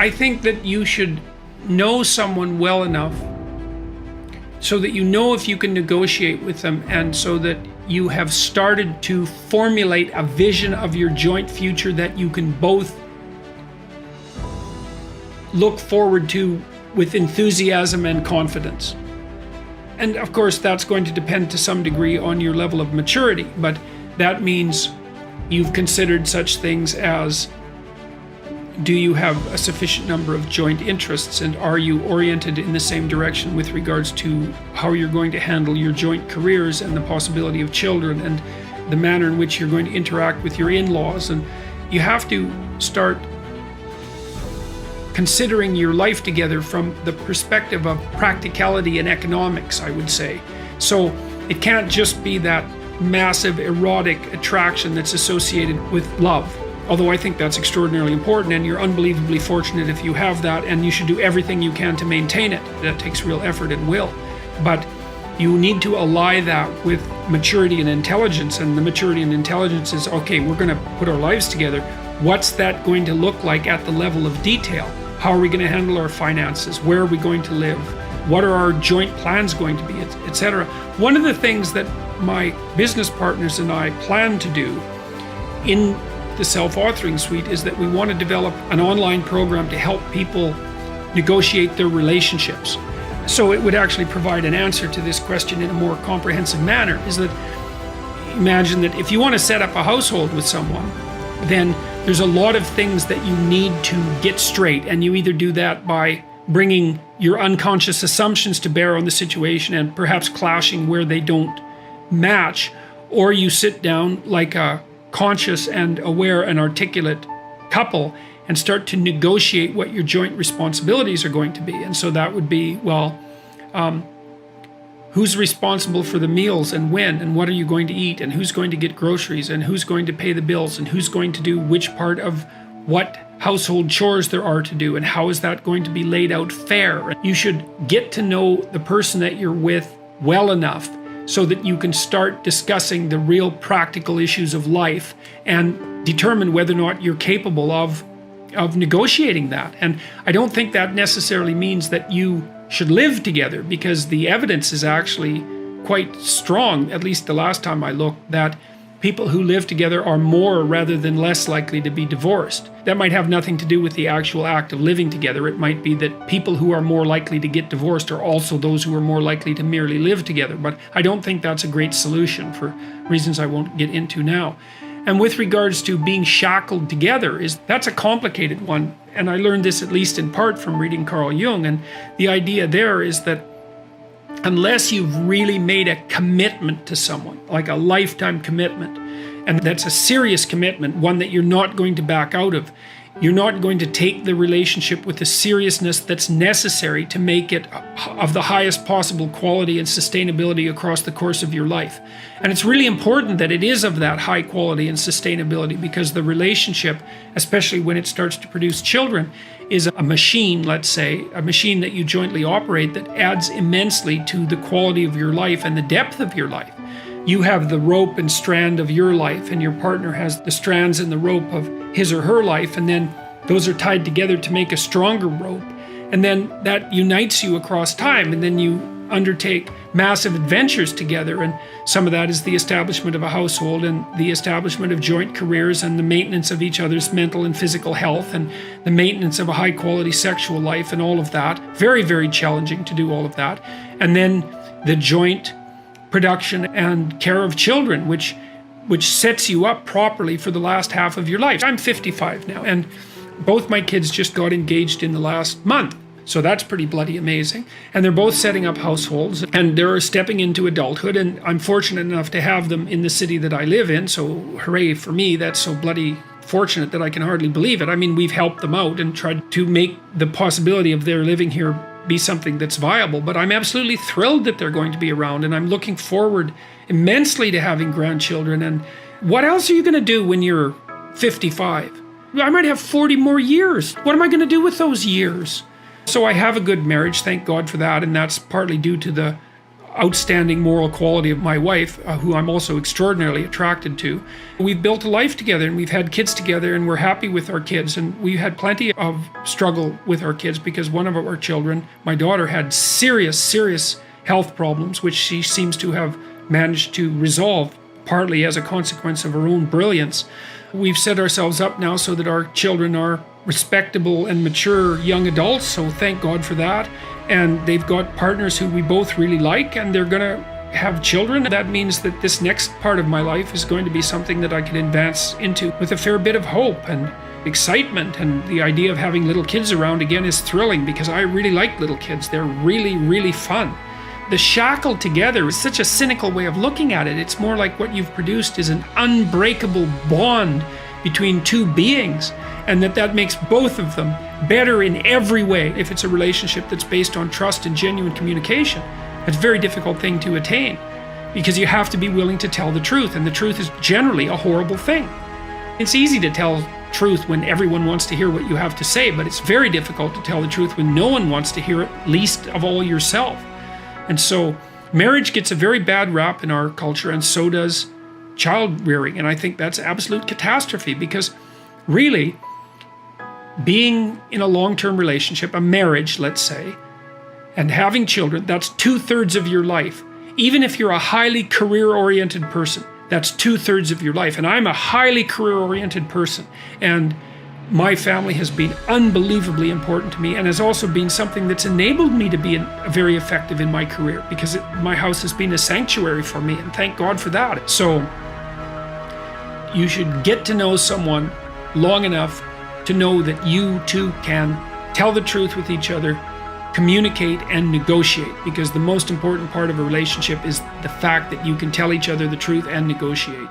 I think that you should know someone well enough so that you know if you can negotiate with them, and so that you have started to formulate a vision of your joint future that you can both look forward to with enthusiasm and confidence. And of course, that's going to depend to some degree on your level of maturity, but that means you've considered such things as, do you have a sufficient number of joint interests, and are you oriented in the same direction with regards to how you're going to handle your joint careers and the possibility of children and the manner in which you're going to interact with your in-laws. And you have to start considering your life together from the perspective of practicality and economics, I would say. So it can't just be that massive erotic attraction that's associated with love. Although I think that's extraordinarily important, and you're unbelievably fortunate if you have that, and you should do everything you can to maintain it. That takes real effort and will. But you need to ally that with maturity and intelligence, and the maturity and intelligence is, okay, we're going to put our lives together. What's that going to look like at the level of detail? How are we going to handle our finances? Where are we going to live? What are our joint plans going to be, etc. One of the things that my business partners and I plan to do in the self-authoring suite is that we want to develop an online program to help people negotiate their relationships. So it would actually provide an answer to this question in a more comprehensive manner, is that imagine that if you want to set up a household with someone, then there's a lot of things that you need to get straight, and you either do that by bringing your unconscious assumptions to bear on the situation and perhaps clashing where they don't match, or you sit down like a conscious and aware and articulate couple and start to negotiate what your joint responsibilities are going to be. And so that would be, well, who's responsible for the meals and when, and what are you going to eat, and who's going to get groceries, and who's going to pay the bills, and who's going to do which part of what household chores there are to do, and how is that going to be laid out fair. You should get to know the person that you're with well enough so that you can start discussing the real practical issues of life and determine whether or not you're capable of negotiating that. And I don't think that necessarily means that you should live together, because the evidence is actually quite strong, at least the last time I looked, that people who live together are more rather than less likely to be divorced. That might have nothing to do with the actual act of living together. It might be that people who are more likely to get divorced are also those who are more likely to merely live together. But I don't think that's a great solution for reasons I won't get into now. And with regards to being shackled together, that's a complicated one. And I learned this at least in part from reading Carl Jung. And the idea there is that unless you've really made a commitment to someone, like a lifetime commitment, and that's a serious commitment, one that you're not going to back out of, you're not going to take the relationship with the seriousness that's necessary to make it of the highest possible quality and sustainability across the course of your life. And it's really important that it is of that high quality and sustainability, because the relationship, especially when it starts to produce children, is a machine, let's say, a machine that you jointly operate that adds immensely to the quality of your life and the depth of your life. You have the rope and strand of your life, and your partner has the strands and the rope of his or her life, and then those are tied together to make a stronger rope. And then that unites you across time, and then you undertake massive adventures together. And some of that is the establishment of a household, and the establishment of joint careers, and the maintenance of each other's mental and physical health, and the maintenance of a high quality sexual life, and all of that. Very, very challenging to do all of that. And then the joint production and care of children, which sets you up properly for the last half of your life. I'm 55 now, and both my kids just got engaged in the last month. So that's pretty bloody amazing. And they're both setting up households, and they're stepping into adulthood, and I'm fortunate enough to have them in the city that I live in. So hooray for me. That's so bloody fortunate that I can hardly believe it. I mean, we've helped them out and tried to make the possibility of their living here be something that's viable, but I'm absolutely thrilled that they're going to be around, and I'm looking forward immensely to having grandchildren. And what else are you going to do when you're 55? I might have 40 more years. What am I going to do with those years? So I have a good marriage, thank God for that, and that's partly due to the outstanding moral quality of my wife, who I'm also extraordinarily attracted to. We've built a life together and we've had kids together and we're happy with our kids. And we had plenty of struggle with our kids because one of our children, my daughter, had serious health problems, which she seems to have managed to resolve partly as a consequence of her own brilliance. We've set ourselves up now so that our children are respectable and mature young adults, so thank God for that. And they've got partners who we both really like, and they're going to have children. That means that this next part of my life is going to be something that I can advance into with a fair bit of hope and excitement. And the idea of having little kids around again is thrilling because I really like little kids. They're really fun. The shackled together is such a cynical way of looking at it. It's more like what you've produced is an unbreakable bond between two beings, and that makes both of them better in every way. If it's a relationship that's based on trust and genuine communication, it's a very difficult thing to attain because you have to be willing to tell the truth, and the truth is generally a horrible thing. It's easy to tell truth when everyone wants to hear what you have to say, but it's very difficult to tell the truth when no one wants to hear it, least of all yourself. And so marriage gets a very bad rap in our culture, and so does child rearing. And I think that's absolute catastrophe because really being in a long-term relationship, a marriage, let's say, and having children, that's 2/3 of your life. Even if you're a highly career-oriented person, that's 2/3 of your life. And I'm a highly career-oriented person. And my family has been unbelievably important to me and has also been something that's enabled me to be very effective in my career because my house has been a sanctuary for me, and thank God for that. So you should get to know someone long enough to know that you two can tell the truth with each other, communicate, and negotiate, because the most important part of a relationship is the fact that you can tell each other the truth and negotiate.